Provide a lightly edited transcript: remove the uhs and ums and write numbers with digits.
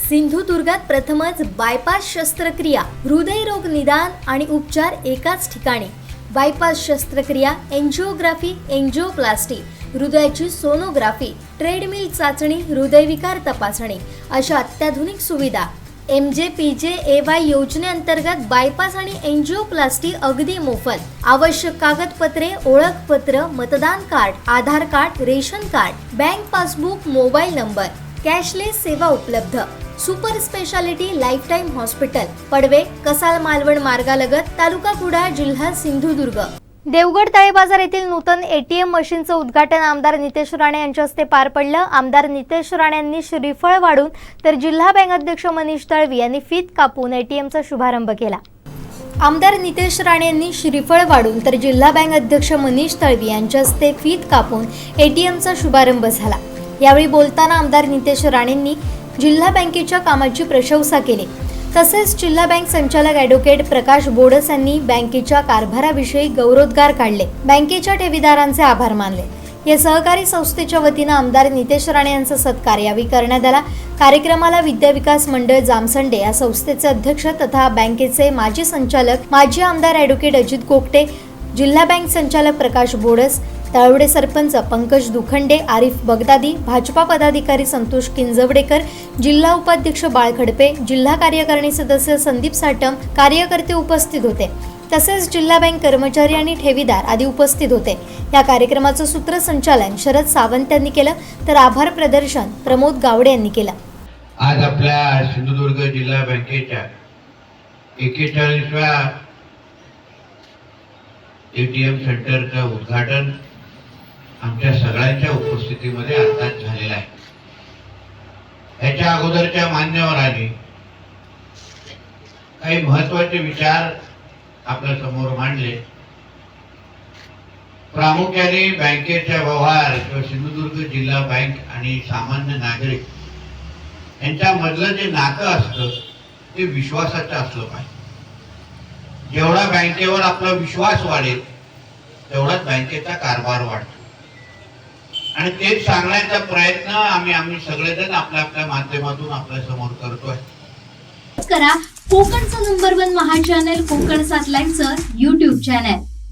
सिंधुदुर्गात प्रथमच बायपास शस्त्रक्रिया, हृदयरोग निदान आणि उपचार एकाच ठिकाणी। बायपास शस्त्रक्रिया, एंजिओग्राफी, एंजिओप्लास्टी, हृदयाची सोनोग्राफी, ट्रेडमिल चाचणी, हृदयविकार तपासणी अशा अत्याधुनिक सुविधा। MJPJAY योजनेअंतर्गत बायपास आणि एंजिओप्लास्टी अगदी मोफत। आवश्यक कागदपत्रे, ओळखपत्र, मतदान card, Aadhaar card, ration card, bank passbook, mobile number, cashless सेवा उपलब्ध। Super speciality lifetime hospital, Padve, Kasal Malvan मार्गालगत, तालुका कुडाळ, जिल्हा सिंधुदुर्ग। देवगड तळे बाजार येथील नूतन ATM मशीनचं उद्घाटन आमदार नितेश राणे यांच्या हस्ते पार पडलं। आमदार नितेश राणे यांनी श्रीफळ वाढून तर जिल्हा बँक अध्यक्ष मनीष तळवी यांनी फीत कापून ATMचा शुभारंभ केला। आमदार नितेश राणे यांनी श्रीफळ वाढून तर जिल्हा बँक अध्यक्ष मनीष तळवी यांच्या हस्ते फीत कापून ATMचा शुभारंभ झाला। यावेळी बोलताना आमदार नितेश राणेंनी जिल्हा बँकेच्या कामाची प्रशंसा केली। तसेच जिल्हा बँक संचालक ॲडव्होकेट प्रकाश बोडस यांनी बँकेच्या कारभाराविषयी गौरवोद्गार काढले। बँकेच्या ठेवीदारांचे आभार मानले। या सहकारी संस्थेच्या वतीने आमदार नितेश राणे यांचा सत्कार यावेळी करण्यात आला। कार्यक्रमाला विद्या विकास मंडळ जामसंडे या संस्थेचे अध्यक्ष तथा बँकेचे माजी संचालक माजी आमदार ॲडव्होकेट अजित कोकटे, जिल्हा बँक संचालक प्रकाश बोडस, तळवडे सरपंच पंकज दुखंडे, आरिफ बगदादी, भाजपा पदाधिकारी संतोष किंजवडेकर, जिल्हा उपाध्यक्ष बाळ खडपे, जिल्हा कार्यकारिणी सदस्य संदीप साटम, कार्यकर्ते उपस्थित होते। तसेच जिल्हा बँक कर्मचारी आणि ठेवीदार आदी उपस्थित होते। या कार्यक्रमाचं सूत्रसंचालन शरद सावंत यांनी केलं तर आभार प्रदर्शन प्रमोद गावडे यांनी केलं। आज आपल्या सिंधुदुर्ग जिल्हा बँकेच्या 41व्या ATM सेंटरचं उद्घाटन आमच्या सगळ्यांच्या उपस्थितीमध्ये आताच झालेला आहे। याच्या अगोदरच्या मान्यवरांनी काही महत्त्वाचे विचार आपल्या समोर मांडले। प्रामुख्याने बँकेच्या व्यवहार किंवा सिंधुदुर्ग जिल्हा बँक आणि सामान्य नागरिक यांच्यामधलं जे नातं असतं ते विश्वासाचं असलं पाहिजे। जेवढा बँकेवर आपला विश्वास वाढेल तेवढाच बँकेचा कारभार वाढतो आणि तेच सांगण्याचा प्रयत्न आम्ही सगळेजण आपल्या माध्यमातून आपल्या समोर करतोय। करा कोकणचं नंबर 1 महा चॅनल कोकण सात लाईनचं YouTube चॅनल।